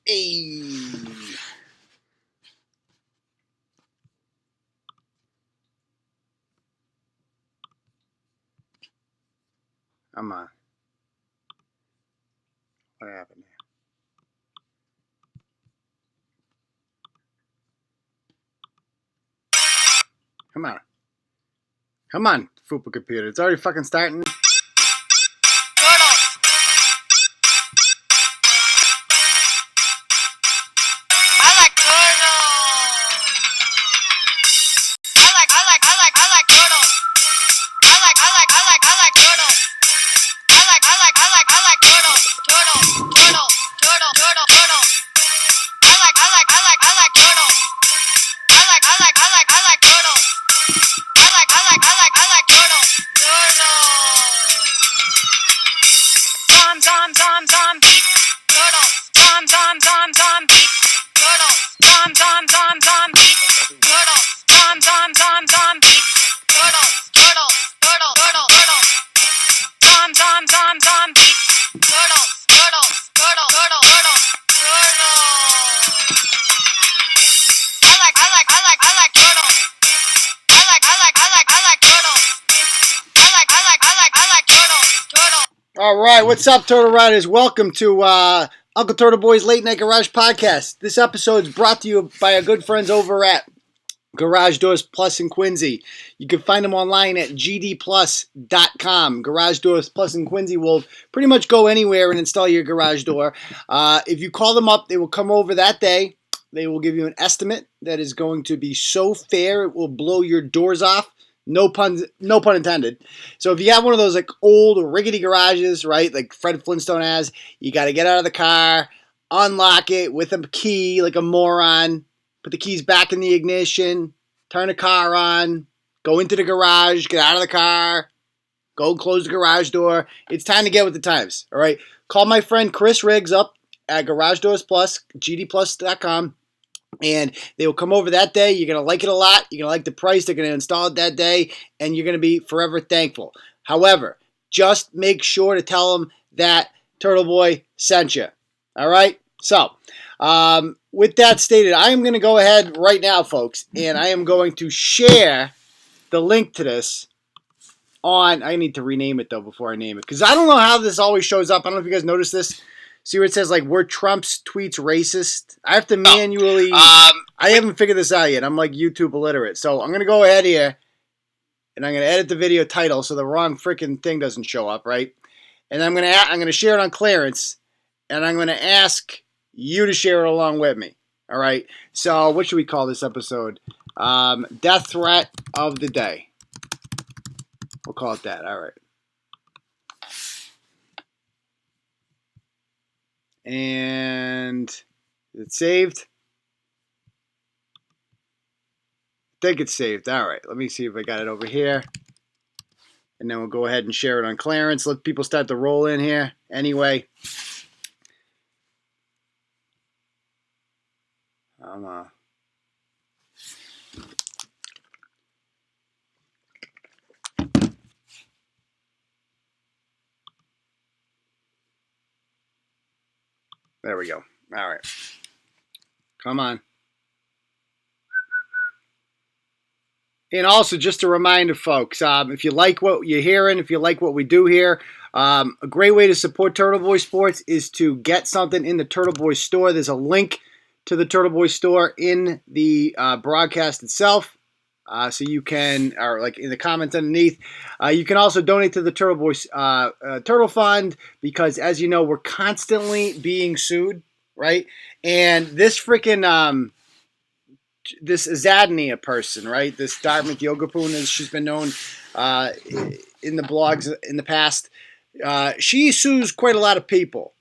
Hey. Come on. What happened here? Come on. Come on, Fupa computer. It's already fucking starting. All right, what's up, Turtle Riders? Welcome to Uncle Turtle Boy's Late Night Garage Podcast. This episode is brought to you by our good friends over at Garage Doors Plus in Quincy. You can find them online at gdplus.com. Garage Doors Plus in Quincy will pretty much go anywhere and install your garage door. If you call them up, they will come over that day. They will give you an estimate that is going to be so fair it will blow your doors off. No pun intended. So if you have one of those like old rickety garages, right, like Fred Flintstone has, you got to get out of the car, unlock it with a key like a moron, put the keys back in the ignition, turn the car on, go into the garage, get out of the car, go close the garage door. It's time to get with the times, all right? Call my friend Chris Riggs up at Garage Doors Plus, gdplus.com. And they will come over that day. You're going to like it a lot. You're going to like the price. They're going to install it that day. And you're going to be forever thankful. However, just make sure to tell them that Turtle Boy sent you. All right? So, with that stated, I am going to go ahead right now, folks. And I am going to share the link to this on... I need to rename it, though, before I name it. Because I don't know how this always shows up. I don't know if you guys noticed this. See where it says, like, were Trump's tweets racist? I have to manually... I haven't figured this out yet. I'm, like, YouTube illiterate. So I'm going to go ahead here, and I'm going to edit the video title so the wrong freaking thing doesn't show up, right? And I'm going to share it on clearance, and I'm going to ask you to share it along with me, all right? So what should we call this episode? Death Threat of the Day. We'll call it that, all right. And is it saved? I think it's saved. All right, let me see if I got it over here. And then we'll go ahead and share it on clearance. Let people start to roll in here. Anyway. There we go. All right. Come on. And also, just a reminder, folks, if you like what you're hearing, if you like what we do here, a great way to support Turtle Boy Sports is to get something in the Turtle Boy store. There's a link to the Turtle Boy store in the broadcast itself. So you can, or like in the comments underneath, you can also donate to the Turtle Boy Turtle Fund because, as you know, we're constantly being sued, right? And this freaking... this Zadnia person, right? This Dartmouth Yogapoon, as she's been known in the blogs in the past. She sues quite a lot of people.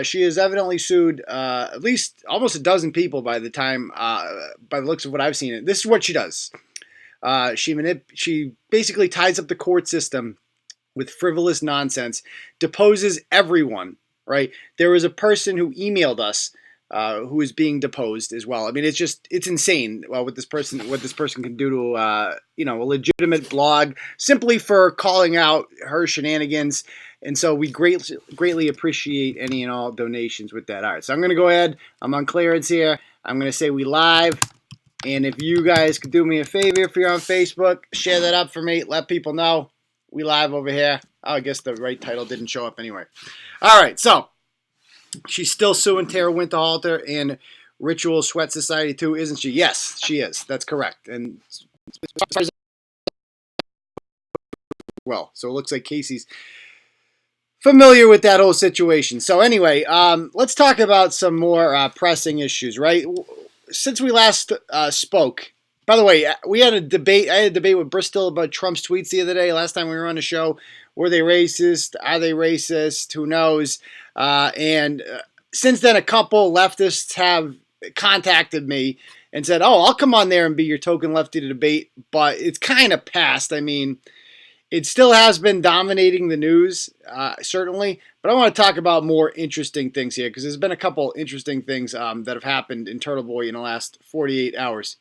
She has evidently sued at least almost a dozen people by the time, by the looks of what I've seen. This is what she does. She basically ties up the court system with frivolous nonsense, deposes everyone, right? There was a person who emailed us who is being deposed as well. I mean, it's insane what this person can do to a legitimate blog simply for calling out her shenanigans And so we greatly appreciate any and all donations with that. All right, so I'm going to go ahead. I'm on clearance here. I'm going to say we live. And if you guys could do me a favor, if you're on Facebook, share that up for me. Let people know we live over here. Oh, I guess the right title didn't show up anyway. All right, so she's still suing Tara Winterhalter and Ritual Sweat Society too, isn't she? Yes, she is. That's correct. And well, so it looks like Casey's familiar with that whole situation. So anyway, let's talk about some more pressing issues, right? Since we last spoke, by the way, we had a debate. I had a debate with Bristol about Trump's tweets the other day. Last time we were on the show, were they racist? Are they racist? Who knows? And since then, a couple leftists have contacted me and said, "Oh, I'll come on there and be your token lefty to debate." But it's kind of past. I mean, it still has been dominating the news, certainly. But I want to talk about more interesting things here because there's been a couple interesting things that have happened in Turtle Boy in the last 48 hours.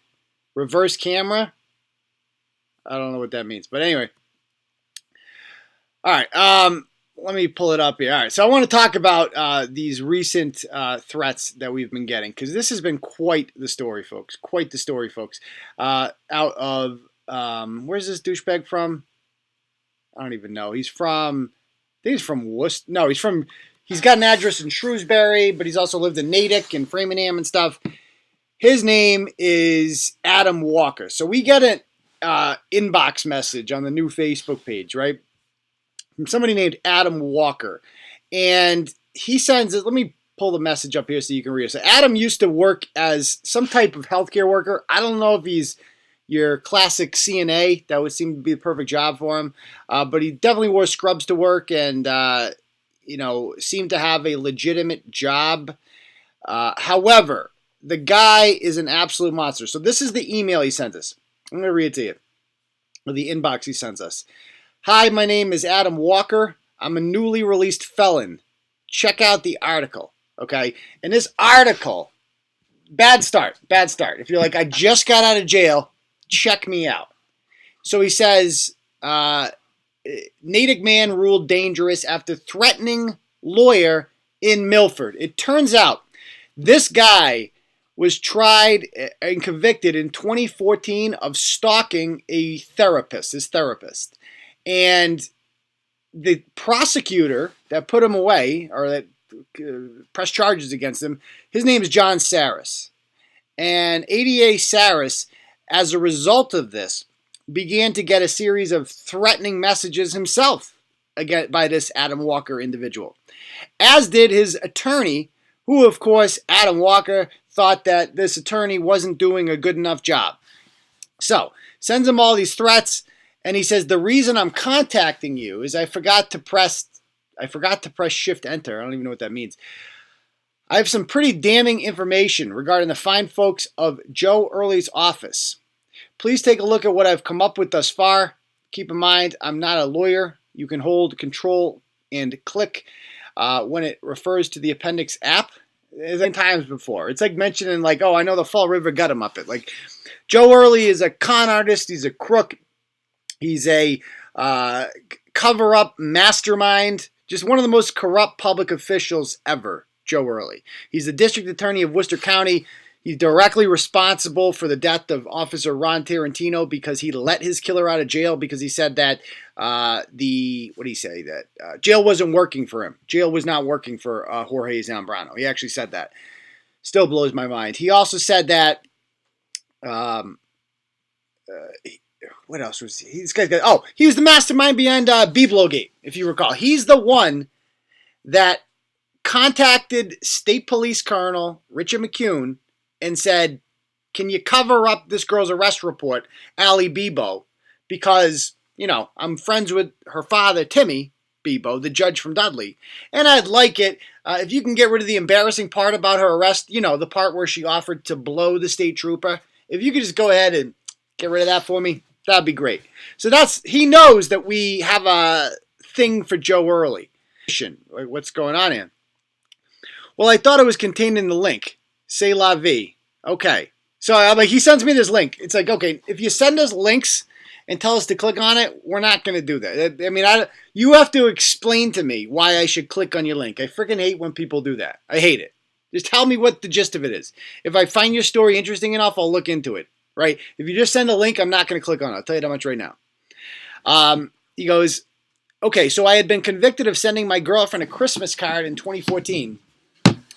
Reverse camera? I don't know what that means. But anyway. All right. Let me pull it up here. All right. So I want to talk about these recent threats that we've been getting because this has been quite the story, folks. Quite the story, folks. Out of, where's this douchebag from? I don't even know. He's from, I think he's from Worcester. No, he's got an address in Shrewsbury, but he's also lived in Natick and Framingham and stuff. His name is Adam Walker. So we get an inbox message on the new Facebook page, right? From somebody named Adam Walker. And he sends it. Let me pull the message up here so you can read it. So Adam used to work as some type of healthcare worker. I don't know if he's your classic CNA. That would seem to be the perfect job for him. But he definitely wore scrubs to work and, seemed to have a legitimate job. However, the guy is an absolute monster. So this is the email he sent us. I'm going to read it to you. Or the inbox he sends us. Hi, my name is Adam Walker. I'm a newly released felon. Check out the article. Okay? And this article, bad start. If you're like, I just got out of jail, check me out. So he says, Natick man ruled dangerous after threatening lawyer in Milford. It turns out this guy was tried and convicted in 2014 of stalking his therapist. And the prosecutor that put him away, or that pressed charges against him, his name is John Saris. And ADA Saris, as a result of this, began to get a series of threatening messages himself again by this Adam Walker individual. As did his attorney, who, of course, Adam Walker thought that this attorney wasn't doing a good enough job. So, sends him all these threats, and he says, the reason I'm contacting you is I forgot to press shift enter. I don't even know what that means. I have some pretty damning information regarding the fine folks of Joe Early's office. Please take a look at what I've come up with thus far. Keep in mind, I'm not a lawyer. You can hold control and click when it refers to the appendix app. 10 times before. It's like mentioning like, oh, I know the Fall River Gutter Muppet. Like, Joe Early is a con artist. He's a crook. He's a cover-up mastermind. Just one of the most corrupt public officials ever, Joe Early. He's the district attorney of Worcester County. He's directly responsible for the death of Officer Ron Tarantino because he let his killer out of jail because he said that jail wasn't working for him. Jail was not working for Jorge Zambrano. He actually said that. Still blows my mind. He also said that, what else was he? This guy's got, he was the mastermind behind Biblo-gate, if you recall. He's the one that contacted State Police Colonel Richard McCune and said, can you cover up this girl's arrest report, Allie Bebo? Because, I'm friends with her father, Timmy Bebo, the judge from Dudley. And I'd like it if you can get rid of the embarrassing part about her arrest, the part where she offered to blow the state trooper. If you could just go ahead and get rid of that for me, that'd be great. So he knows that we have a thing for Joe Early. What's going on here? Well, I thought it was contained in the link. C'est la vie. Okay. So he sends me this link. It's like, okay, if you send us links and tell us to click on it, we're not going to do that. I mean, you have to explain to me why I should click on your link. I freaking hate when people do that. I hate it. Just tell me what the gist of it is. If I find your story interesting enough, I'll look into it, right? If you just send a link, I'm not going to click on it. I'll tell you that much right now. He goes, okay, so I had been convicted of sending my girlfriend a Christmas card in 2014.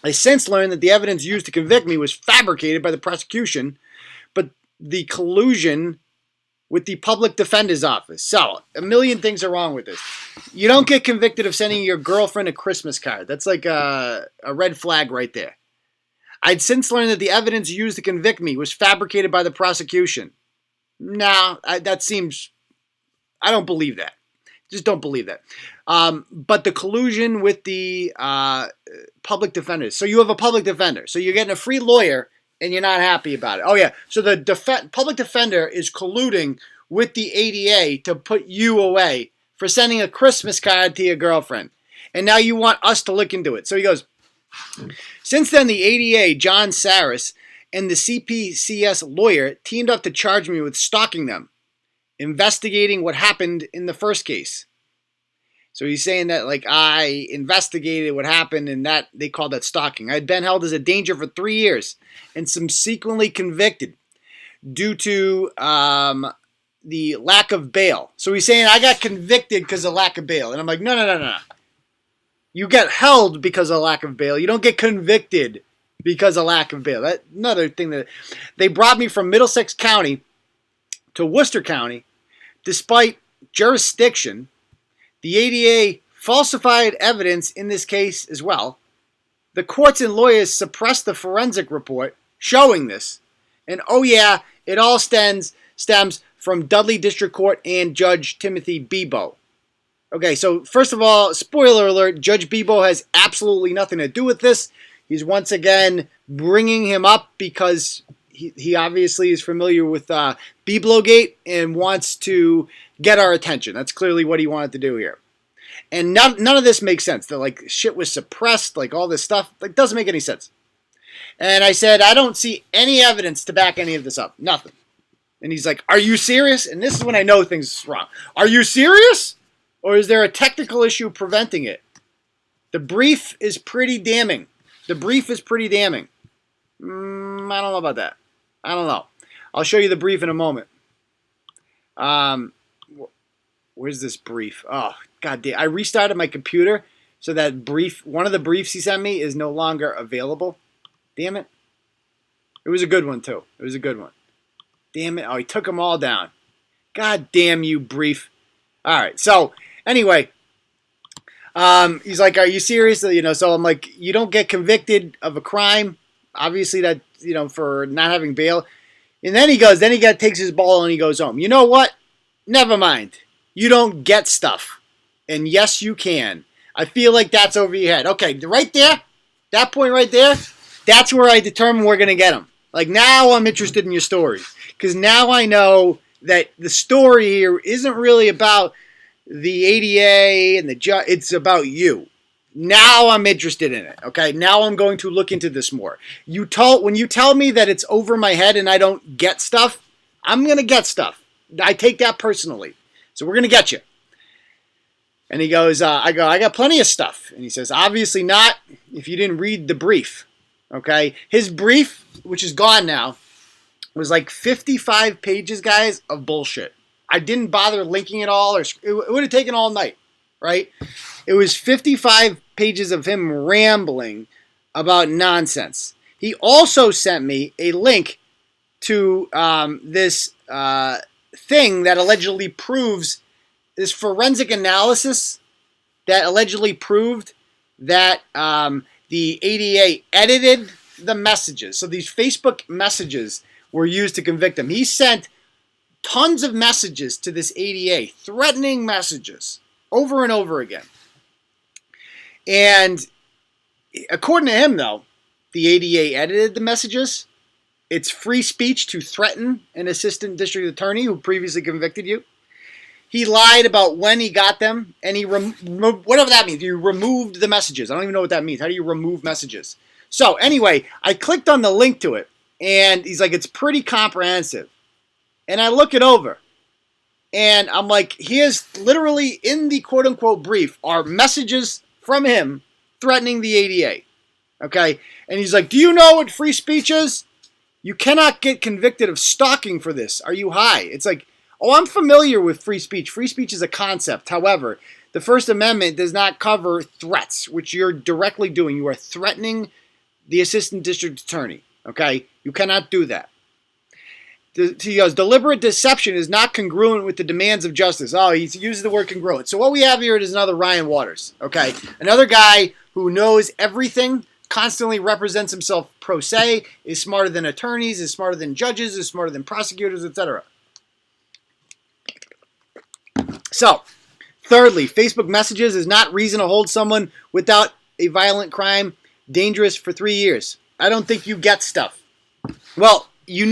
I since learned that the evidence used to convict me was fabricated by the prosecution, but the collusion with the public defender's office. So, a million things are wrong with this. You don't get convicted of sending your girlfriend a Christmas card. That's like a red flag right there. I'd since learned that the evidence used to convict me was fabricated by the prosecution. Nah, that seems... I don't believe that. Just don't believe that. But the collusion with the public defenders. So you have a public defender. So you're getting a free lawyer and you're not happy about it. Oh, yeah. So the public defender is colluding with the ADA to put you away for sending a Christmas card to your girlfriend. And now you want us to look into it. So he goes, since then, the ADA, John Saris, and the CPCS lawyer teamed up to charge me with stalking them, investigating what happened in the first case. So he's saying that, like, I investigated what happened and that they called that stalking. I had been held as a danger for 3 years and subsequently convicted due to the lack of bail. So he's saying I got convicted because of lack of bail. And I'm like, no. You get held because of lack of bail. You don't get convicted because of lack of bail. That's another thing that they brought me from Middlesex County to Worcester County, despite jurisdiction. The ADA falsified evidence in this case as well. The courts and lawyers suppressed the forensic report showing this. And oh yeah, it all stems from Dudley District Court and Judge Timothy Bebo. Okay, so first of all, spoiler alert, Judge Bebo has absolutely nothing to do with this. He's once again bringing him up because he obviously is familiar with Biblogate and wants to get our attention. That's clearly what he wanted to do here. And none of this makes sense. That like shit was suppressed, like all this stuff, like doesn't make any sense. And I said, I don't see any evidence to back any of this up. Nothing. And he's like, are you serious? And this is when I know things are wrong. Are you serious? Or is there a technical issue preventing it? The brief is pretty damning. I don't know about that. I don't know. I'll show you the brief in a moment. Where's this brief? Oh, god damn. I restarted my computer so that brief, one of the briefs he sent me is no longer available. Damn it. It was a good one, too. It was a good one. Damn it. Oh, he took them all down. God damn you, brief. All right. So, anyway, he's like, are you serious? You know, so I'm like, you don't get convicted of a crime. Obviously, that, you know, for not having bail. And then he takes his ball and he goes home. You know what? Never mind. You don't get stuff. And yes, you can. I feel like that's over your head. Okay, right there, that point right there, that's where I determine we're going to get him. Like, now I'm interested in your story. Because now I know that the story here isn't really about the ADA and the judge. It's about you. Now I'm interested in it, okay? Now I'm going to look into this more. When you tell me that it's over my head and I don't get stuff, I'm going to get stuff. I take that personally. So we're going to get you. And he goes, I got plenty of stuff. And he says, obviously not if you didn't read the brief, okay? His brief, which is gone now, was like 55 pages, guys, of bullshit. I didn't bother linking it all. It would have taken all night, right? It was 55 pages of him rambling about nonsense. He also sent me a link to this thing that allegedly proves this forensic analysis that allegedly proved that the ADA edited the messages. So these Facebook messages were used to convict him. He sent tons of messages to this ADA, threatening messages, over and over again. And according to him, though, the ADA edited the messages. It's free speech to threaten an assistant district attorney who previously convicted you. He lied about when he got them, and he whatever that means. You removed the messages. I don't even know what that means. How do you remove messages? So anyway, I clicked on the link to it, and he's like, it's pretty comprehensive. And I look it over. And I'm like, here's literally in the quote unquote brief are messages from him threatening the ADA. Okay. And he's like, do you know what free speech is? You cannot get convicted of stalking for this. Are you high? It's like, oh, I'm familiar with free speech. Free speech is a concept. However, the First Amendment does not cover threats, which you're directly doing. You are threatening the assistant district attorney. Okay? You cannot do that. He goes, deliberate deception is not congruent with the demands of justice. Oh, he uses the word congruent. So what we have here is another Ryan Waters. Okay? Another guy who knows everything, constantly represents himself pro se, is smarter than attorneys, is smarter than judges, is smarter than prosecutors, etc. So, thirdly, Facebook Messages is not reason to hold someone without a violent crime dangerous for 3 years. I don't think you get stuff. Well, you're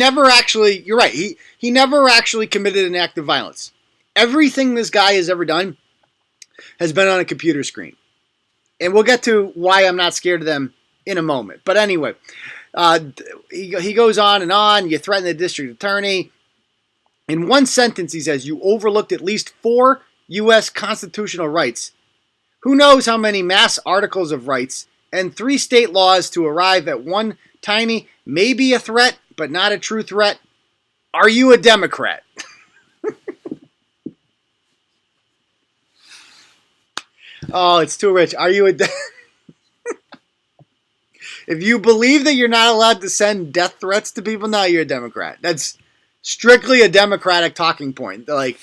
right, he never actually committed an act of violence. Everything this guy has ever done has been on a computer screen. And we'll get to why I'm not scared of them in a moment. But anyway, he goes on and on. You threaten the district attorney. In one sentence, he says, you overlooked at least 4 U.S. constitutional rights. Who knows how many mass articles of rights and 3 state laws to arrive at one tiny, maybe a threat, but not a true threat. Are you a Democrat? Oh, it's too rich. Are you a If you believe that you're not allowed to send death threats to people, now you're a Democrat. That's strictly a Democratic talking point. Like,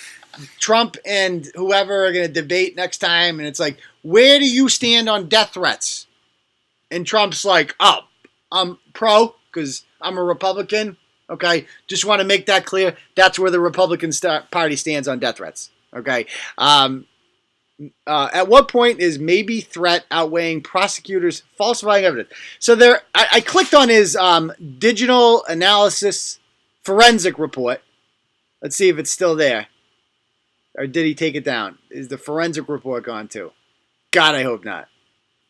Trump and whoever are going to debate next time, and it's like, where do you stand on death threats? And Trump's like, oh, I'm pro because I'm a Republican. Okay, just want to make that clear. That's where the Republican Party stands on death threats. Okay. At what point is maybe threat outweighing prosecutors falsifying evidence? So I clicked on his digital analysis forensic report. Let's see if it's still there. Or did he take it down? Is the forensic report gone too? God, I hope not.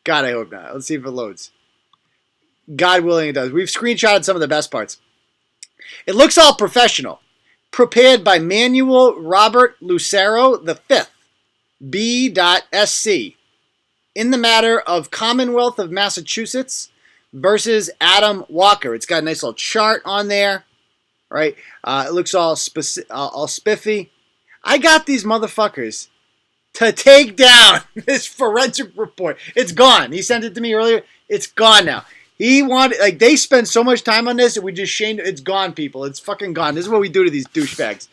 God, I hope not. Let's see if it loads. God willing it does. We've screenshotted some of the best parts. It looks all professional. Prepared by Manuel Robert Lucero V, B.SC. In the matter of Commonwealth of Massachusetts versus Adam Walker. It's got a nice little chart on there. Right? It looks all spiffy. I got these motherfuckers to take down this forensic report. It's gone. He sent it to me earlier. It's gone now. They spend so much time on this that we just shamed. It's gone, people. It's fucking gone. This is what we do to these douchebags.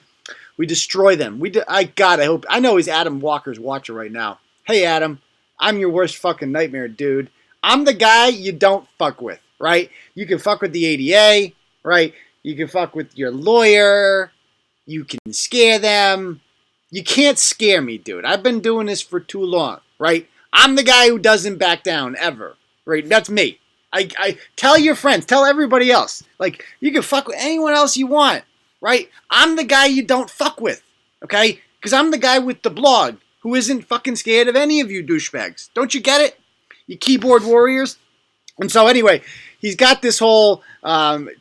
We destroy them. I know he's Adam Walker's watcher right now. Hey, Adam, I'm your worst fucking nightmare, dude. I'm the guy you don't fuck with, right? You can fuck with the ADA, right? You can fuck with your lawyer. You can scare them. You can't scare me, dude. I've been doing this for too long, right? I'm the guy who doesn't back down ever, right? That's me. I tell your friends, tell everybody else. Like, you can fuck with anyone else you want, right? I'm the guy you don't fuck with, okay? Because I'm the guy with the blog who isn't fucking scared of any of you douchebags. Don't you get it? You keyboard warriors? And so anyway, he's got this whole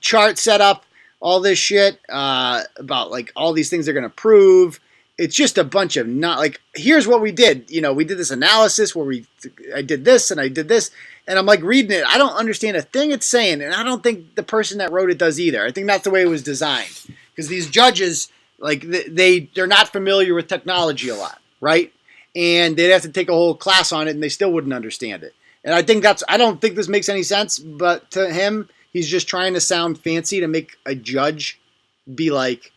chart set up, all this shit about like all these things they're going to prove. It's just a bunch of here's what we did. You know, we did this analysis where I did this and I did this. And I'm like reading it. I don't understand a thing it's saying. And I don't think the person that wrote it does either. I think that's the way it was designed. Because these judges, like, they're not familiar with technology a lot, right? And they'd have to take a whole class on it and they still wouldn't understand it. And I don't think this makes any sense. But to him, he's just trying to sound fancy to make a judge be like,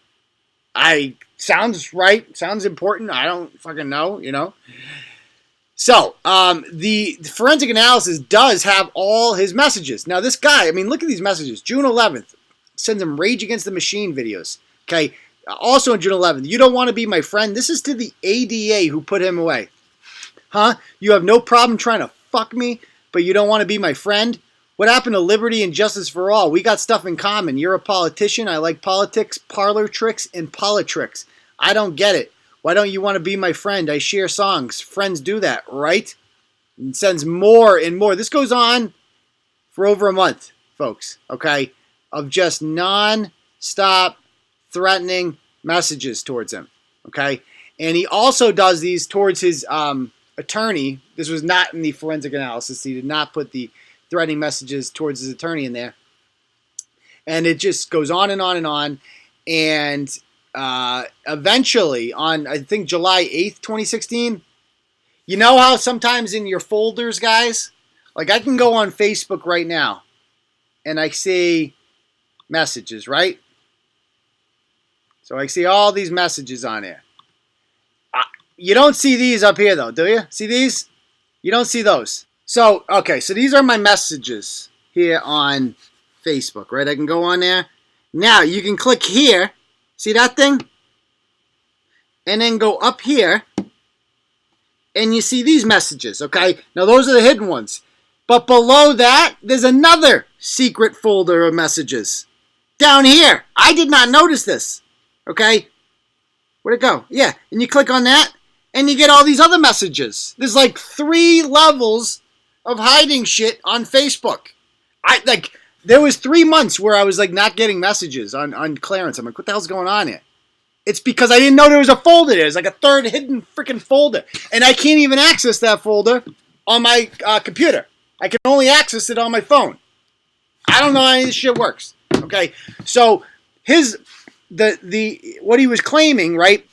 sounds right, sounds important. I don't fucking know, you know? So, the forensic analysis does have all his messages. Now, this guy, I mean, look at these messages. June 11th, sends him Rage Against the Machine videos. Okay, also on June 11th, you don't want to be my friend. This is to the ADA who put him away. Huh? You have no problem trying to fuck me, but you don't want to be my friend? What happened to liberty and justice for all? We got stuff in common. You're a politician. I like politics, parlor tricks, and politricks. I don't get it. Why don't you want to be my friend? I share songs. Friends do that, right? And sends more and more. This goes on for over a month, folks, okay, of just non-stop threatening messages towards him. Okay, and he also does these towards his attorney. This was not in the forensic analysis. He did not put the threatening messages towards his attorney in there, and it just goes on and on and on, and eventually on I think July 8th, 2016. You know how sometimes in your folders, guys, like I can go on Facebook right now, and I see messages, right? So I see all these messages on here. You don't see these up here, though, do you? See these? You don't see those. So, okay, so these are my messages here on Facebook, right? I can go on there. Now, you can click here. See that thing? And then go up here. And you see these messages, okay? Now, those are the hidden ones. But below that, there's another secret folder of messages. Down here. I did not notice this. Okay? Where'd it go? Yeah. And you click on that, and you get all these other messages. There's like 3 levels of hiding shit on Facebook. There was 3 months where I was like not getting messages on clearance. I'm like, what the hell's going on here? It's because I didn't know there was a folder there. There's like a third hidden freaking folder. And I can't even access that folder on my computer. I can only access it on my phone. I don't know how any of this shit works. Okay? So what he was claiming, right,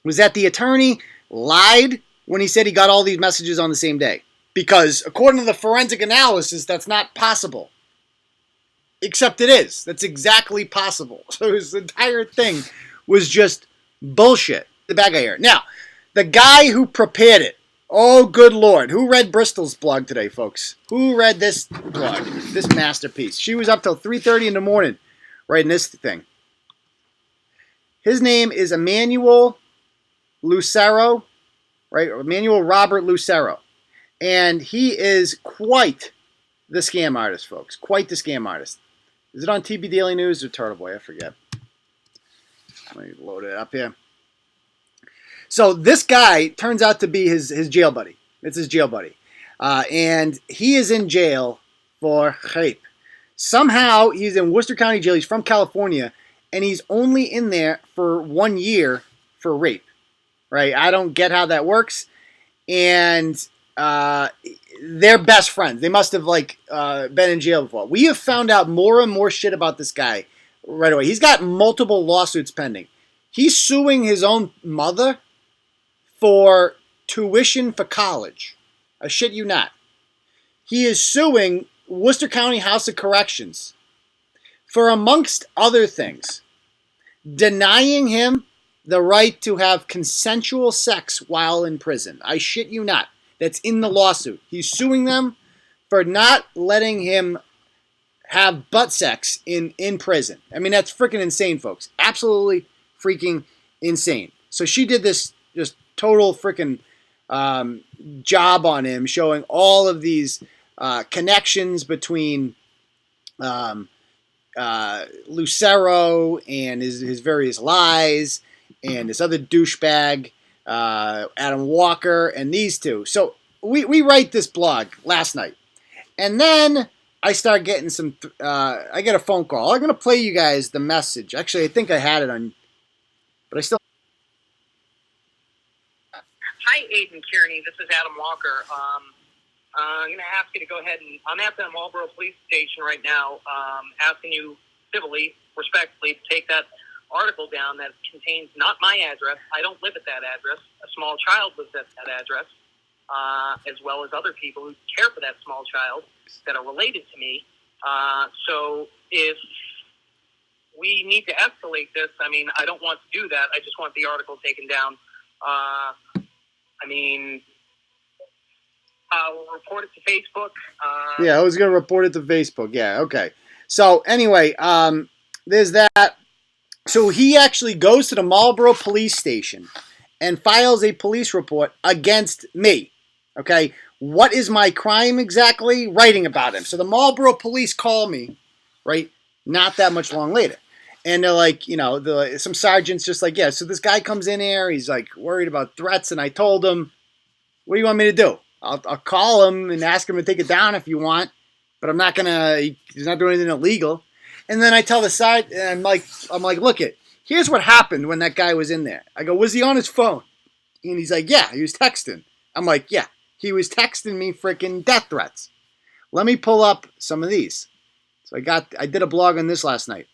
was that the attorney lied when he said he got all these messages on the same day. Because according to the forensic analysis, that's not possible. Except it is. That's exactly possible. So his entire thing was just bullshit. The bad guy here. Now, the guy who prepared it. Oh, good Lord. Who read Bristol's blog today, folks? Who read this blog? This masterpiece. She was up till 3:30 in the morning writing this thing. His name is Manuel Lucero, right? Manuel Robert Lucero. And he is quite the scam artist, folks. Quite the scam artist. Is it on TB Daily News or Turtle Boy? I forget. Let me load it up here. So this guy turns out to be his jail buddy. It's his jail buddy. And he is in jail for rape. Somehow he's in Worcester County Jail. He's from California. And he's only in there for 1 year for rape. Right? I don't get how that works. And they're best friends. They must have been in jail before. We have found out more and more shit about this guy right away. He's got multiple lawsuits pending. He's suing his own mother for tuition for college. I shit you not. He is suing Worcester County House of Corrections for, amongst other things, denying him the right to have consensual sex while in prison. I shit you not. That's in the lawsuit. He's suing them for not letting him have butt sex in prison. I mean, that's freaking insane, folks. Absolutely freaking insane. So she did this just total freaking job on him, showing all of these connections between Lucero and his various lies and this other douchebag, Adam Walker, and these two. So we write this blog last night. And then I start getting I get a phone call. I'm going to play you guys the message. Actually, I think I had it on, but I still... Hi, Aiden Kearney. This is Adam Walker. I'm going to ask you to go ahead and... I'm at the Marlboro Police Station right now, asking you civilly, respectfully, to take that article down that contains not my address. I don't live at that address. A small child lives at that address, as well as other people who care for that small child that are related to me. So if we need to escalate this, I mean, I don't want to do that. I just want the article taken down. We'll report it to Facebook. Yeah, I was going to report it to Facebook. Yeah, okay. So anyway, there's that. So he actually goes to the Marlboro police station and files a police report against me. Okay, what is my crime exactly? Writing about him. So the Marlboro police call me, right, not that much long later. And they're like, some sergeant's just like, yeah, so this guy comes in here, he's like worried about threats, and I told him, what do you want me to do? I'll call him and ask him to take it down if you want, but he's not doing anything illegal. And then I tell the side, and I'm like, look it, here's what happened when that guy was in there. I go, was he on his phone? And he's like, yeah, he was texting. I'm like, yeah, he was texting me freaking death threats. Let me pull up some of these. So I did a blog on this last night.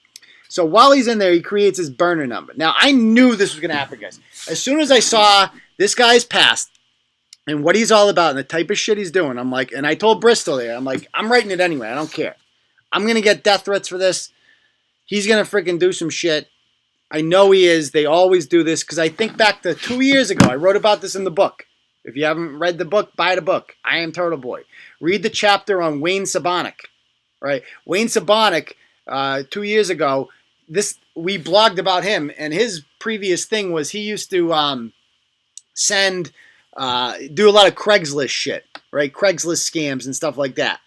So while he's in there, he creates his burner number. Now, I knew this was going to happen, guys. As soon as I saw this guy's past and what he's all about and the type of shit he's doing, I'm like, and I told Bristol there, I'm like, I'm writing it anyway. I don't care. I'm going to get death threats for this. He's going to freaking do some shit. I know he is. They always do this because I think back to 2 years ago. I wrote about this in the book. If you haven't read the book, buy the book. I Am Turtle Boy. Read the chapter on Wayne Sabonik. Right? Wayne Sabonik, 2 years ago, we blogged about him, and his previous thing was he used to do a lot of Craigslist shit, right? Craigslist scams and stuff like that.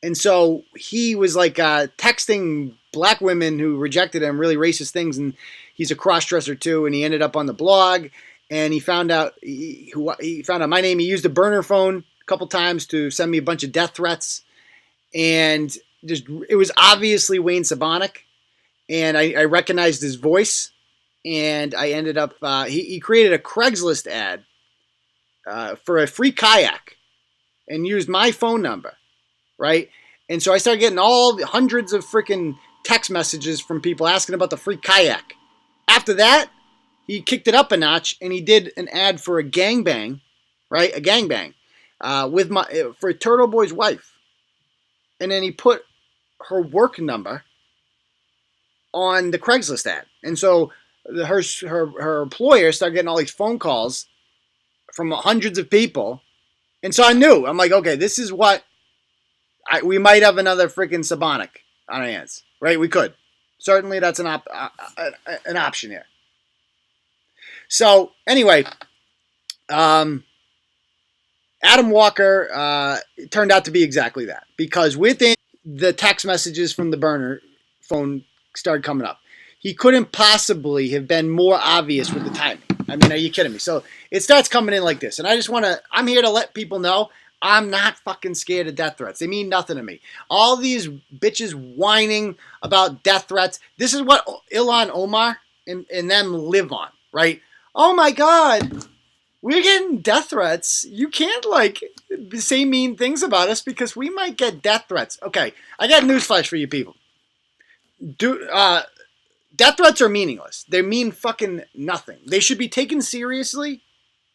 And so he was like texting black women who rejected him, really racist things, and he's a cross-dresser too, and he ended up on the blog, and he found out my name. He used a burner phone a couple times to send me a bunch of death threats, and it was obviously Wayne Sabonik, and I recognized his voice, and I ended up, he created a Craigslist ad for a free kayak and used my phone number, right? And so I started getting hundreds of freaking text messages from people asking about the free kayak. After that, he kicked it up a notch, and he did an ad for a gangbang, right? A gangbang for Turtle Boy's wife. And then he put her work number on the Craigslist ad. And so her employer started getting all these phone calls from hundreds of people. And so I knew. I'm like, okay, this is what we might have another freaking Sabonik on our hands, right? We could. Certainly that's an option here. So anyway, Adam Walker turned out to be exactly that, because within the text messages from the burner phone started coming up. He couldn't possibly have been more obvious with the timing. I mean, are you kidding me? So it starts coming in like this. And I'm here to let people know I'm not fucking scared of death threats. They mean nothing to me. All these bitches whining about death threats. This is what Ilhan Omar and them live on, right? Oh my God, we're getting death threats. You can't say mean things about us because we might get death threats. Okay, I got newsflash for you people. Death threats are meaningless. They mean fucking nothing. They should be taken seriously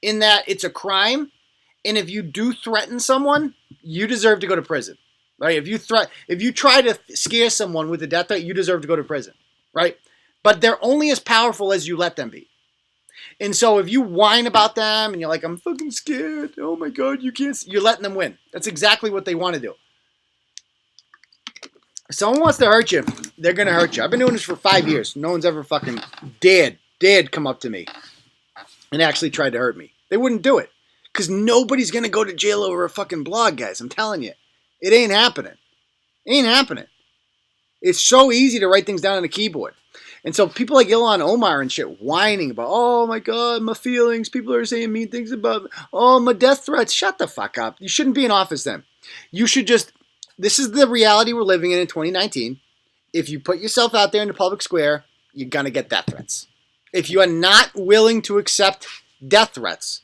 in that it's a crime, and if you do threaten someone, you deserve to go to prison, right? If you try to scare someone with a death threat, you deserve to go to prison, right? But they're only as powerful as you let them be. And so if you whine about them and you're like, I'm fucking scared, oh my God, you're letting them win. That's exactly what they want to do. If someone wants to hurt you, they're going to hurt you. I've been doing this for 5 years. No one's ever fucking dared come up to me and actually tried to hurt me. They wouldn't do it. Because nobody's going to go to jail over a fucking blog, guys. I'm telling you. It ain't happening. It ain't happening. It's so easy to write things down on a keyboard. And so people like Ilhan Omar and shit whining about, oh my God, my feelings. People are saying mean things about me. Oh, my death threats. Shut the fuck up. You shouldn't be in office then. You should just... This is the reality we're living in 2019. If you put yourself out there in the public square, you're going to get death threats. If you are not willing to accept death threats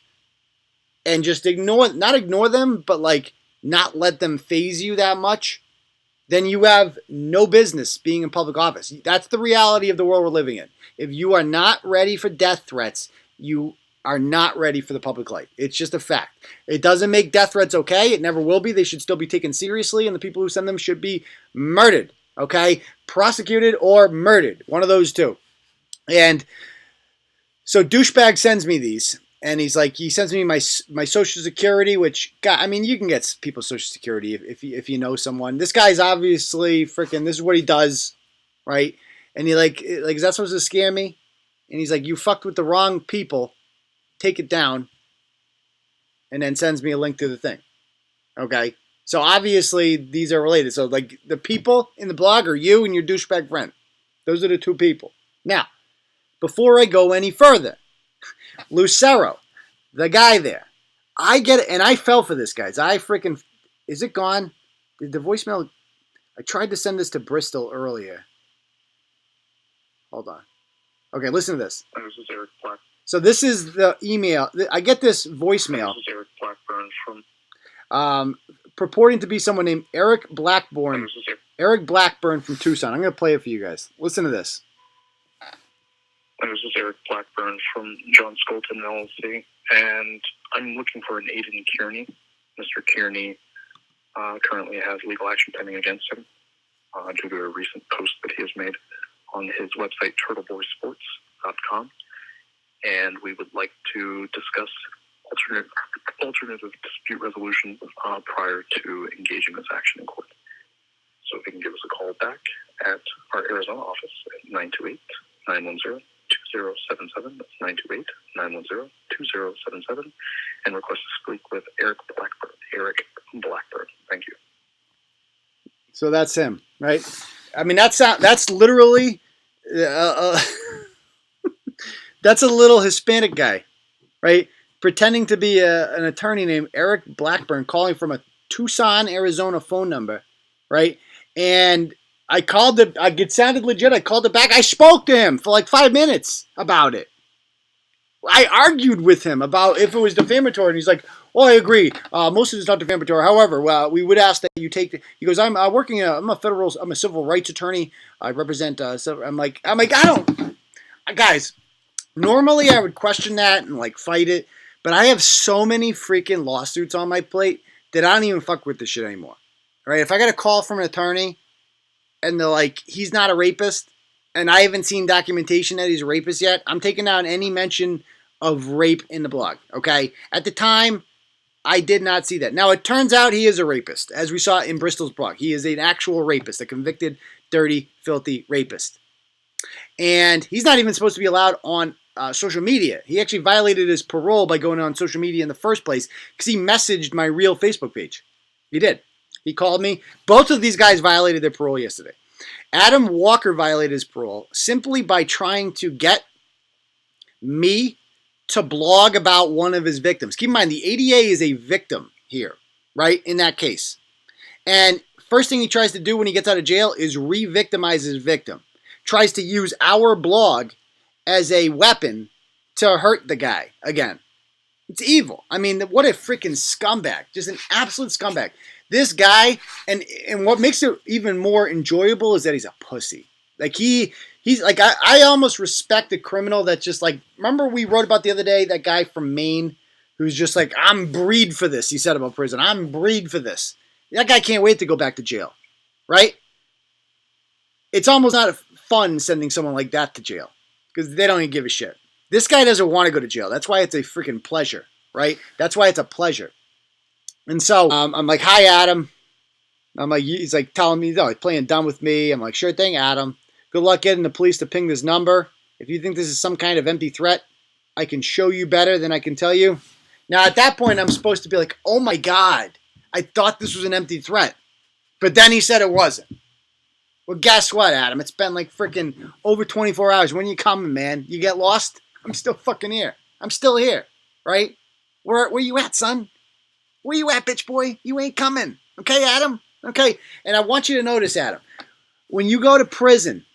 and just not ignore them, but not let them faze you that much, then you have no business being in public office. That's the reality of the world we're living in. If you are not ready for death threats, you are not ready for the public light. It's just a fact. It doesn't make death threats okay. It never will be. They should still be taken seriously, and the people who send them should be murdered, okay? Prosecuted or murdered. One of those two. And so douchebag sends me these, and he sends me my Social Security, which, God, I mean, you can get people's Social Security if you know someone. This guy's obviously freaking, this is what he does, right? And he is that supposed to scare me? And he's like, you fucked with the wrong people. Take it down, and then sends me a link to the thing. Okay? So obviously these are related. So the people in the blog are you and your douchebag friend. Those are the two people. Now, before I go any further, Lucero, the guy there, I get it, and I fell for this, guys. Is it gone? Did the voicemail, I tried to send this to Bristol earlier. Hold on. Okay, listen to this. This is Eric Black. So this is the email. I get this voicemail. This is Eric Blackburn from... purporting to be someone named Eric Blackburn. Eric Blackburn from Tucson. I'm going to play it for you guys. Listen to this. This is Eric Blackburn from John Skolton LLC, and I'm looking for an Aiden Kearney. Mr. Kearney currently has legal action pending against him due to a recent post that he has made on his website, turtleboysports.com, and we would like to discuss alternative dispute resolution prior to engaging this action in court. So if you can give us a call back at our Arizona office at 928-910-2077. That's 928-910-2077, and request to speak with Eric Blackburn. Eric Blackburn. Thank you. So that's him, right? I mean, that's literally that's a little Hispanic guy, right? Pretending to be an attorney named Eric Blackburn, calling from a Tucson, Arizona phone number, right? And I called it. It sounded legit. I called it back. I spoke to him for like 5 minutes about it. I argued with him about if it was defamatory, and he's like, "Oh, I agree. Most of it's not defamatory. However, we would ask that you take." He goes, "I'm I'm a civil rights attorney. I represent." I'm like, I don't, guys. Normally, I would question that and like fight it, but I have so many freaking lawsuits on my plate that I don't even fuck with this shit anymore. Right? If I get a call from an attorney and they're like, he's not a rapist, and I haven't seen documentation that he's a rapist yet, I'm taking down any mention of rape in the blog, okay? At the time, I did not see that. Now, it turns out he is a rapist, as we saw in Bristol's blog. He is an actual rapist, a convicted, dirty, filthy rapist. And he's not even supposed to be allowed on social media. He actually violated his parole by going on social media in the first place because he messaged my real Facebook page. He did. He called me. Both of these guys violated their parole yesterday. Adam Walker violated his parole simply by trying to get me to blog about one of his victims. Keep in mind, the ADA is a victim here, right, in that case. And first thing he tries to do when he gets out of jail is re-victimize his victim. Tries to use our blog as a weapon to hurt the guy again. It's evil. I mean, what a freaking scumbag. Just an absolute scumbag. This guy, and what makes it even more enjoyable is that he's a pussy. Like he's like, I almost respect a criminal that's just like, remember we wrote about the other day, that guy from Maine who's just like, I'm breed for this. He said about prison, I'm breed for this. That guy can't wait to go back to jail, right? It's almost not fun sending someone like that to jail because they don't even give a shit. This guy doesn't want to go to jail. That's why it's a freaking pleasure, right? That's why it's a pleasure. And so I'm like, hi, Adam. I'm like, he's like telling me, no, he's playing dumb with me. I'm like, sure thing, Adam. Good luck getting the police to ping this number. If you think this is some kind of empty threat, I can show you better than I can tell you. Now, at that point, I'm supposed to be like, oh my God, I thought this was an empty threat. But then he said it wasn't. Well, guess what, Adam? It's been like freaking over 24 hours. When you coming, man? You get lost? I'm still fucking here. I'm still here, right? Where you at, son? Where you at, bitch boy? You ain't coming. Okay, Adam? Okay. And I want you to notice, Adam, when you go to prison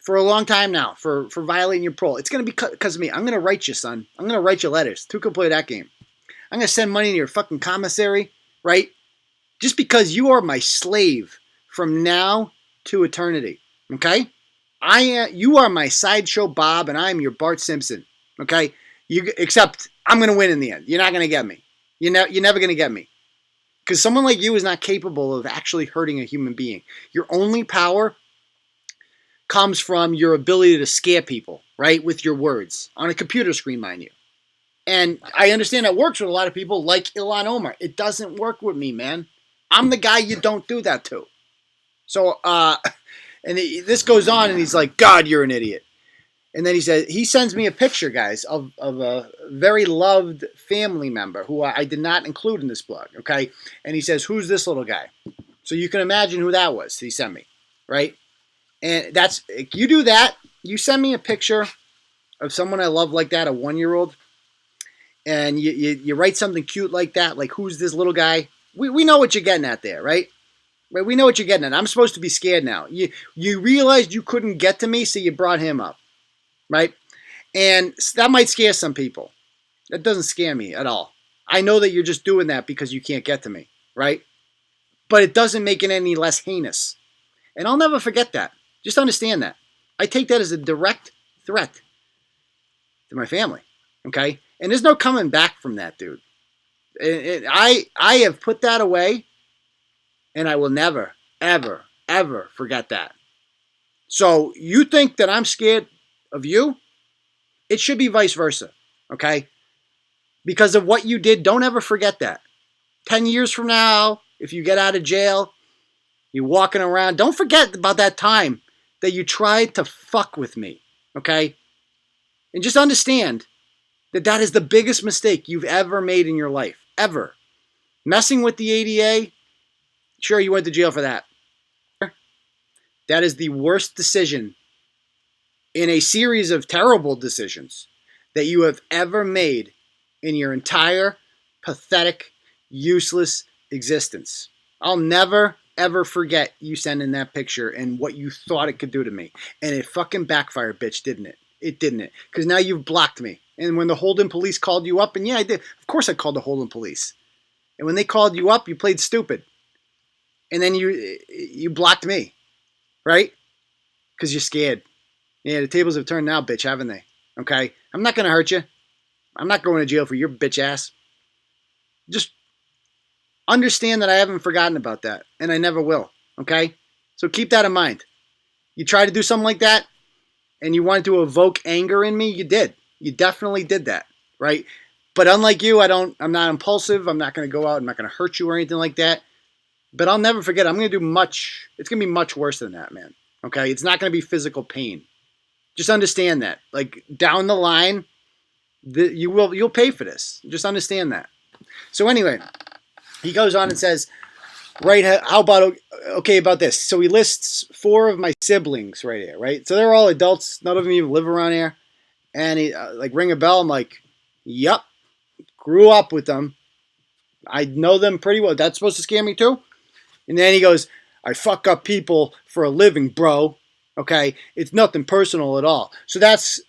for a long time now for violating your parole, it's going to be because of me. I'm going to write you, son. I'm going to write you letters. Who can play that game? I'm going to send money to your fucking commissary, right? Just because you are my slave from now to eternity, okay? You are my Sideshow Bob, and I'm your Bart Simpson, okay? Except I'm going to win in the end. You're not going to get me. You're never going to get me. Because someone like you is not capable of actually hurting a human being. Your only power comes from your ability to scare people, right, with your words. On a computer screen, mind you. And I understand that works with a lot of people like Ilhan Omar. It doesn't work with me, man. I'm the guy you don't do that to. So, this goes on, and he's like, God, you're an idiot. And then he sends me a picture, guys, of a very loved family member who I did not include in this blog, okay? And he says, who's this little guy? So you can imagine who that was he sent me, right? And you do that, you send me a picture of someone I love like that, a 1-year-old, and you write something cute like that, like who's this little guy? We know what you're getting at there, right? Right? We know what you're getting at. I'm supposed to be scared now. You realized you couldn't get to me, so you brought him up. right? And that might scare some people. That doesn't scare me at all. I know that you're just doing that because you can't get to me, right? But it doesn't make it any less heinous. And I'll never forget that. Just understand that. I take that as a direct threat to my family, okay? And there's no coming back from that, dude. I have put that away, and I will never, ever, ever forget that. So you think that I'm scared of you? It should be vice versa, okay? Because of what you did, don't ever forget that. 10 years from now, if you get out of jail, you're walking around, don't forget about that time that you tried to fuck with me, okay? And just understand that that is the biggest mistake you've ever made in your life, ever. Messing with the ADA, sure, you went to jail for that. That is the worst decision in a series of terrible decisions that you have ever made in your entire pathetic, useless existence. I'll never, ever forget you sending that picture and what you thought it could do to me. And it fucking backfired, bitch, didn't it? It didn't it? Because now you've blocked me. And when the Holden police called you up, and yeah, I did. Of course I called the Holden police. And when they called you up, you played stupid. And then you blocked me, right? Because you're scared. Yeah, the tables have turned now, bitch, haven't they? Okay? I'm not going to hurt you. I'm not going to jail for your bitch ass. Just understand that I haven't forgotten about that, and I never will, okay? So keep that in mind. You try to do something like that, and you wanted to evoke anger in me, you did. You definitely did that, right? But unlike you, I'm not impulsive. I'm not going to go out. I'm not going to hurt you or anything like that. But I'll never forget. It's going to be much worse than that, man. Okay? It's not going to be physical pain. Just understand that. Like, down the line, you'll pay for this. Just understand that. So anyway, he goes on and says, right, how about, okay, about this. So he lists 4 of my siblings right here, right? So they're all adults. None of them even live around here. And he, ring a bell. I'm like, yup, grew up with them. I know them pretty well. That's supposed to scare me too? And then he goes, I fuck up people for a living, bro. Okay? It's nothing personal at all. So that's,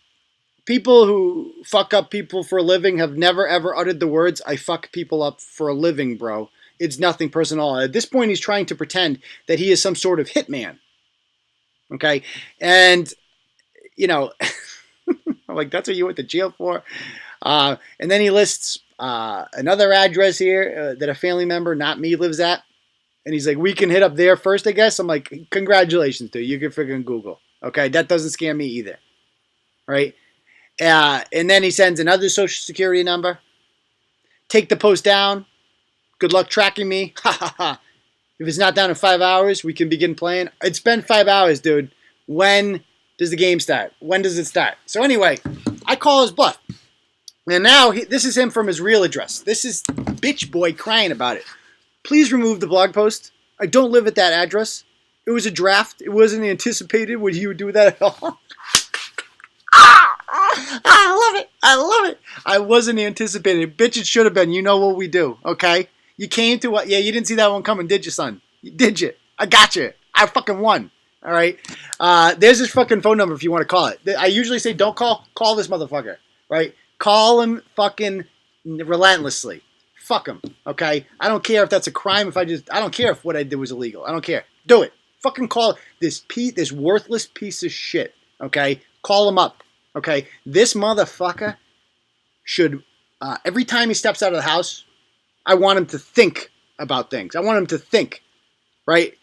people who fuck up people for a living have never ever uttered the words, I fuck people up for a living, bro. It's nothing personal. At this point, he's trying to pretend that he is some sort of hitman. Okay? And, I'm like, that's what you went to jail for? And then he lists another address here that a family member, not me, lives at. And he's like, we can hit up there first, I guess. I'm like, congratulations, dude. You can freaking Google. Okay? That doesn't scare me either. Right? And then he sends another social security number. Take the post down. Good luck tracking me. Ha ha ha. If it's not down in 5 hours, we can begin playing. It's been 5 hours, dude. When does the game start? When does it start? So anyway, I call his bluff. And now, this is him from his real address. This is bitch boy crying about it. Please remove the blog post. I don't live at that address. It was a draft. It wasn't anticipated. Would he do that at all? I love it. I love it. I wasn't anticipated. Bitch, it should have been. You know what we do, okay? You came to what? Yeah, you didn't see that one coming, did you, son? Did you? I got you. I fucking won. All right? There's his fucking phone number if you want to call it. I usually say don't call. Call this motherfucker, right? Call him fucking relentlessly. Fuck him, okay? I don't care if that's a crime. I don't care if what I did was illegal. I don't care. Do it. Fucking call this worthless piece of shit, okay? Call him up, okay? This motherfucker should, every time he steps out of the house, I want him to think about things. I want him to think, right?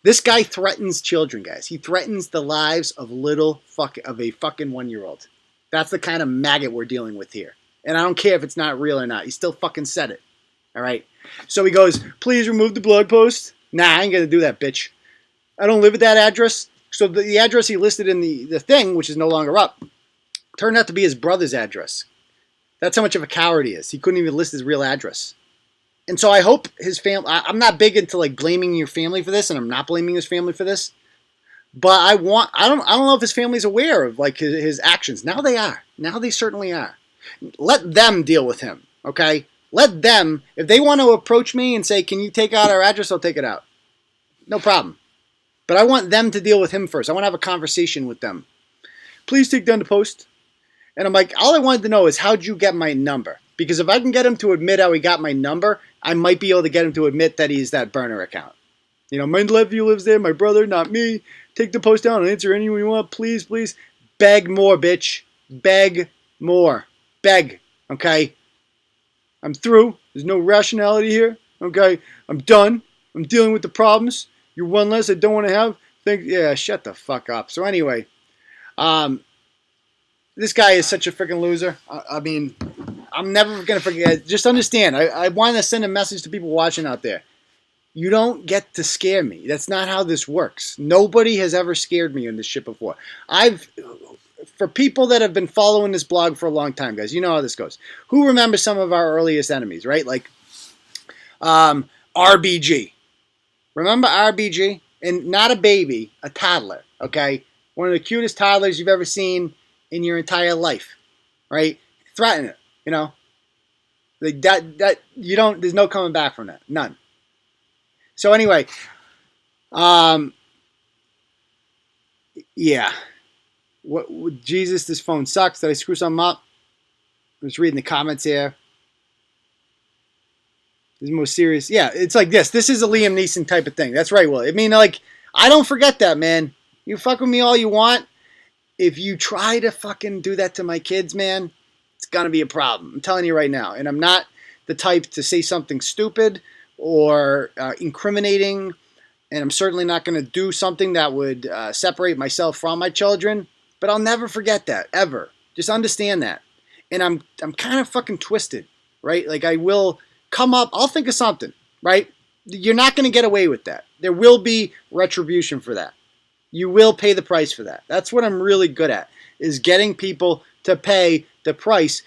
This guy threatens children, guys. He threatens the lives of a fucking 1-year-old. That's the kind of maggot we're dealing with here. And I don't care if it's not real or not. He still fucking said it. All right? So he goes, please remove the blog post. Nah, I ain't going to do that, bitch. I don't live at that address. So the address he listed in the thing, which is no longer up, turned out to be his brother's address. That's how much of a coward he is. He couldn't even list his real address. And so I hope his family, I'm not big into like blaming your family for this, and I'm not blaming his family for this. But I don't know if his family's aware of like his actions. Now they are. Now they certainly are. Let them deal with him, okay? Let them, if they want to approach me and say, can you take out our address, I'll take it out. No problem. But I want them to deal with him first. I want to have a conversation with them. please take down the post. And I'm like, all I wanted to know is how'd you get my number? Because if I can get him to admit how he got my number, I might be able to get him to admit that he's that burner account. You know, my nephew lives there, my brother, not me. Take the post down and answer anyone you want, please, please. Beg more, bitch. Beg more. Beg, okay? I'm through. There's no rationality here, okay? I'm done. I'm dealing with the problems. You're one less I don't want to have. Yeah, shut the fuck up. So anyway, this guy is such a freaking loser. I mean, I'm never going to forget. Just understand, I want to send a message to people watching out there. You don't get to scare me. That's not how this works. Nobody has ever scared me in this shit before. For people that have been following this blog for a long time, guys, you know how this goes. Who remembers some of our earliest enemies, right? Like RBG. Remember RBG? And not a baby, a toddler, okay? One of the cutest toddlers you've ever seen in your entire life, right? Threaten it, you know? Like that you don't, there's no coming back from that. None. So anyway, yeah. What Jesus, this phone sucks. Did I screw something up? I'm just reading the comments here. This is the most serious. Yeah, it's like this. This is a Liam Neeson type of thing. That's right, Will. I mean, like, I don't forget that, man. You fuck with me all you want. If you try to fucking do that to my kids, man, it's gonna be a problem. I'm telling you right now. And I'm not the type to say something stupid or incriminating. And I'm certainly not going to do something that would separate myself from my children. But I'll never forget that, ever. Just understand that. And I'm kind of fucking twisted, right? Like I will come up, I'll think of something, right? You're not going to get away with that. There will be retribution for that. You will pay the price for that. That's what I'm really good at, is getting people to pay the price.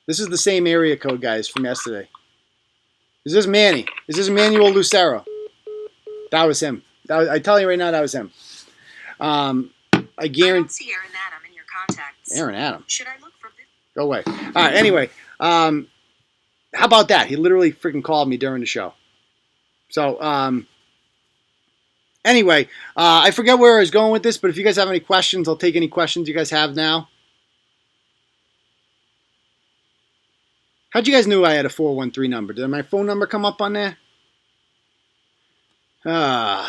This is the same area code, guys, from yesterday. Is this Manny? Is this Manuel Lucero? That was him. I tell you right now, that was him. I guarantee. I don't see Aaron Adam in your contacts. Aaron Adam. Should I look for this? Go away. All right. Anyway, how about that? He literally freaking called me during the show. So anyway, I forget where I was going with this, but if you guys have any questions, I'll take any questions you guys have now. How'd you guys know I had a 413 number? Did my phone number come up on there? I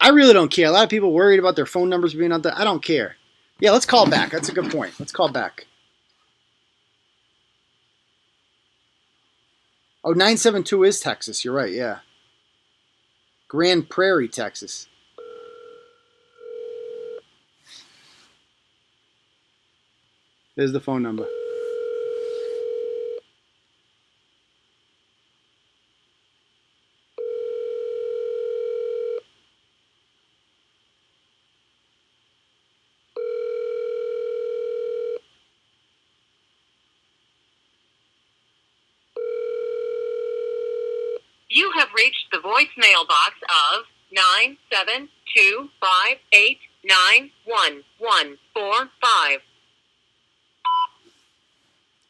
really don't care. A lot of people worried about their phone numbers being out there. I don't care. Yeah, let's call back. That's a good point. Let's call back. Oh, 972 is Texas. You're right, yeah. Grand Prairie, Texas. There's the phone number. You have reached the voicemail box of 97258911145.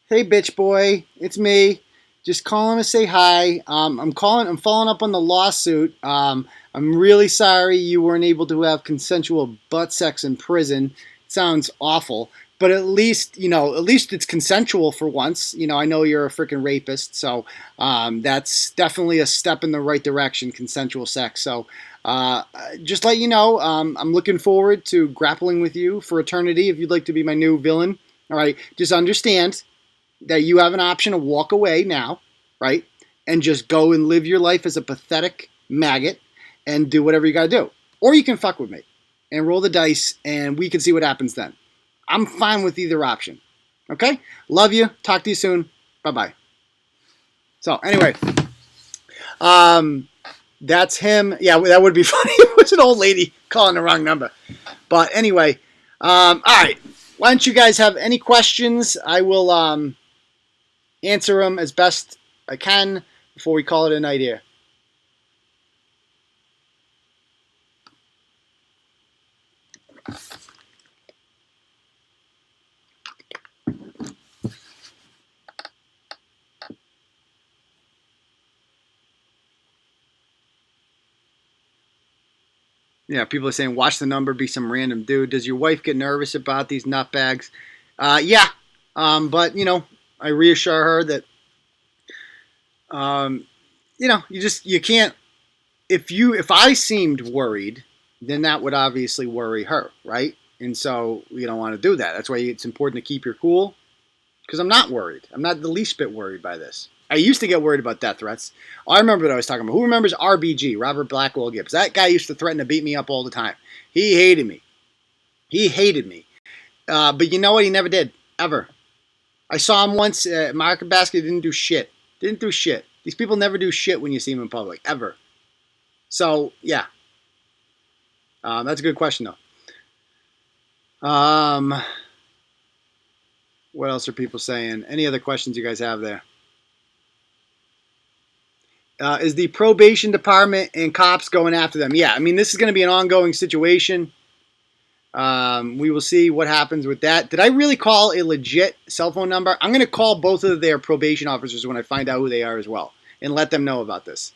Hey, bitch boy, it's me. Just calling to say hi. I'm following up on the lawsuit. I'm really sorry you weren't able to have consensual butt sex in prison. It sounds awful, but at least it's consensual for once. You know, I know you're a freaking rapist, so that's definitely a step in the right direction. Consensual sex. So just let you know, I'm looking forward to grappling with you for eternity. If you'd like to be my new villain, all right. Just understand that you have an option to walk away now, right? And just go and live your life as a pathetic maggot and do whatever you got to do. Or you can fuck with me and roll the dice and we can see what happens then. I'm fine with either option. Okay? Love you. Talk to you soon. Bye-bye. So, anyway. That's him. Yeah, that would be funny. It was an old lady calling the wrong number. But anyway. All right. Why don't you guys have any questions? I will answer them as best I can before we call it a night here. Yeah, people are saying, watch the number be some random dude. Does your wife get nervous about these nutbags? Yeah. But, I reassure her that, um, you can't, if I seemed worried, then that would obviously worry her, right? And so you don't want to do that. That's why it's important to keep your cool, because I'm not worried. I'm not the least bit worried by this. I used to get worried about death threats. I remember what I was talking about. Who remembers RBG, Robert Blackwell Gibbs? That guy used to threaten to beat me up all the time. He hated me. He hated me. But you know what? He never did. Ever. I saw him once at Market Basket. Didn't do shit. Didn't do shit. These people never do shit when you see them in public. Ever. So, yeah. That's a good question, though. What else are people saying? Any other questions you guys have there? Is the probation department and cops going after them? Yeah, I mean, this is going to be an ongoing situation. We will see what happens with that. Did I really call a legit cell phone number? I'm going to call both of their probation officers when I find out who they are as well and let them know about this.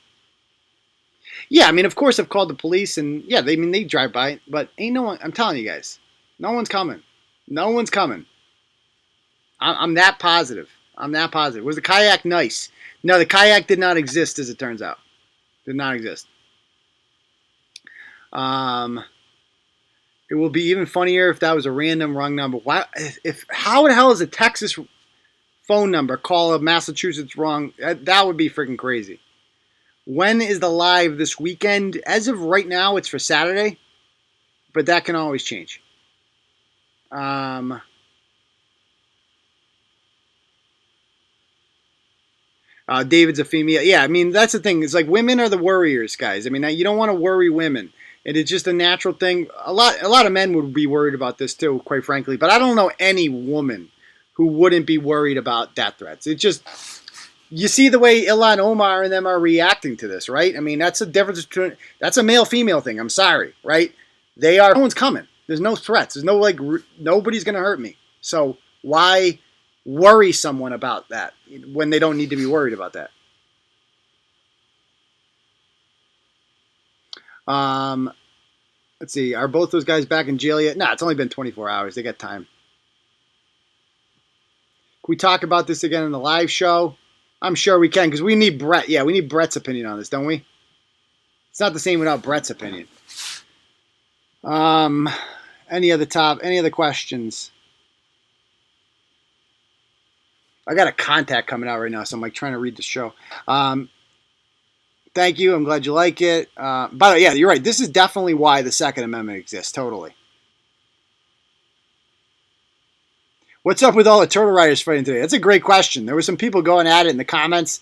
Yeah, I mean, of course I've called the police and yeah, they drive by, but ain't no one, I'm telling you guys, no one's coming. No one's coming. I'm that positive. I'm that positive. Was the kayak nice? No, the kayak did not exist, as it turns out. Did not exist. It will be even funnier if that was a random wrong number. Why? How the hell is a Texas phone number call a Massachusetts wrong? That would be freaking crazy. When is the live this weekend? As of right now, it's for Saturday, but that can always change. David's a female. Yeah, I mean, that's the thing. It's like women are the worriers, guys. I mean, you don't want to worry women. And it's just a natural thing. A lot of men would be worried about this too, quite frankly. But I don't know any woman who wouldn't be worried about death threats. It's just, you see the way Ilhan Omar and them are reacting to this, right? I mean, that's the difference between, that's a male-female thing. I'm sorry, right? No one's coming. There's no threats. There's no, nobody's going to hurt me. So why worry someone about that when they don't need to be worried about that? Let's see. Are both those guys back in jail yet? Nah, it's only been 24 hours. They got time. Can we talk about this again in the live show? I'm sure we can, because we need Brett. Yeah, we need Brett's opinion on this, don't we? It's not the same without Brett's opinion. Any other questions? I got a contact coming out right now, so I'm like trying to read the show. Thank you. I'm glad you like it. By the way, yeah, you're right. This is definitely why the Second Amendment exists. Totally. What's up with all the turtle riders fighting today? That's a great question. There were some people going at it in the comments.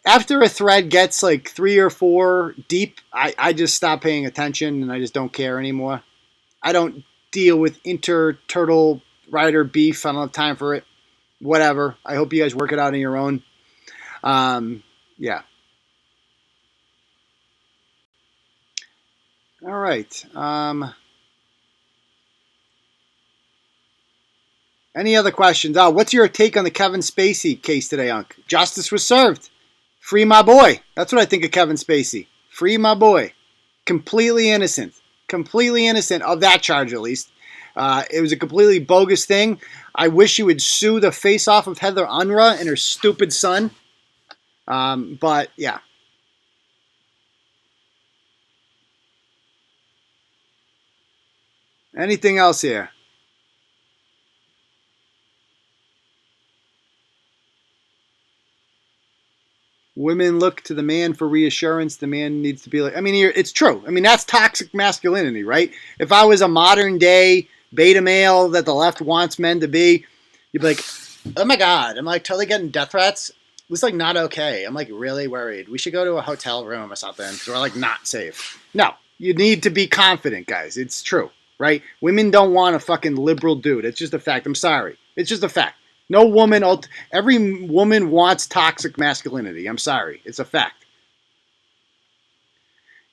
After a thread gets like 3 or 4 deep, I just stop paying attention and I just don't care anymore. I don't deal with inter-turtle rider beef. I don't have time for it. Whatever. I hope you guys work it out on your own. Yeah. All right. Any other questions? What's your take on the Kevin Spacey case today, Unc? Justice was served. Free my boy. That's what I think of Kevin Spacey. Free my boy. Completely innocent. Completely innocent of that charge, at least. It was a completely bogus thing. I wish he would sue the face off of Heather Unruh and her stupid son. But, yeah. Anything else here? Women look to the man for reassurance. The man needs to be like, I mean, it's true. I mean, that's toxic masculinity, right? If I was a modern day beta male that the left wants men to be, you'd be like, oh my God, I'm like totally getting death threats. It's like not okay. I'm like really worried. We should go to a hotel room or something because we're like not safe. No, you need to be confident, guys. It's true, right? Women don't want a fucking liberal dude. It's just a fact. I'm sorry. It's just a fact. No woman, every woman wants toxic masculinity. I'm sorry. It's a fact.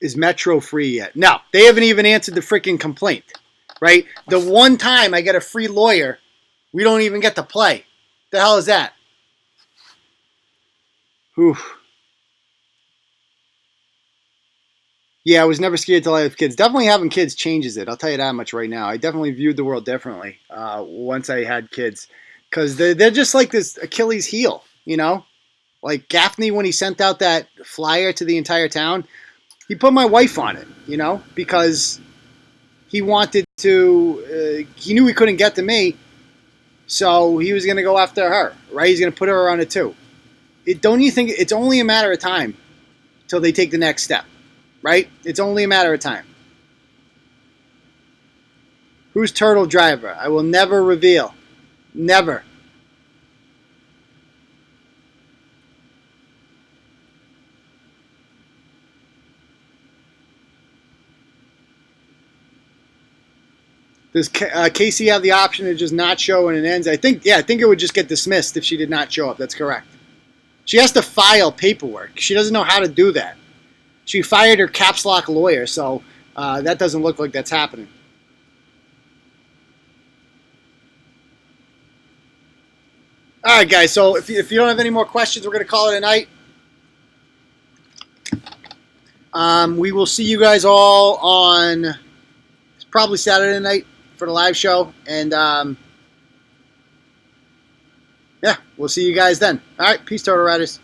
Is Metro free yet? No, they haven't even answered the freaking complaint, right? The one time I get a free lawyer, we don't even get to play. The hell is that? Whew. Yeah, I was never scared till I have kids. Definitely having kids changes it. I'll tell you that much right now. I definitely viewed the world differently once I had kids, because they're just like this Achilles heel, you know. Like Gaffney, when he sent out that flyer to the entire town, he put my wife on it, you know, because he wanted to. He knew he couldn't get to me, so he was going to go after her. Right? He's going to put her on it too. Don't you think it's only a matter of time till they take the next step? Right? It's only a matter of time. Who's Turtle Driver? I will never reveal. Never. Does Casey have the option to just not show when it ends? I think it would just get dismissed if she did not show up. That's correct. She has to file paperwork. She doesn't know how to do that. She fired her caps lock lawyer, so that doesn't look like that's happening. All right, guys. So if you don't have any more questions, we're going to call it a night. We will see you guys all on probably Saturday night for the live show. And yeah, we'll see you guys then. All right. Peace, Turtle Riders.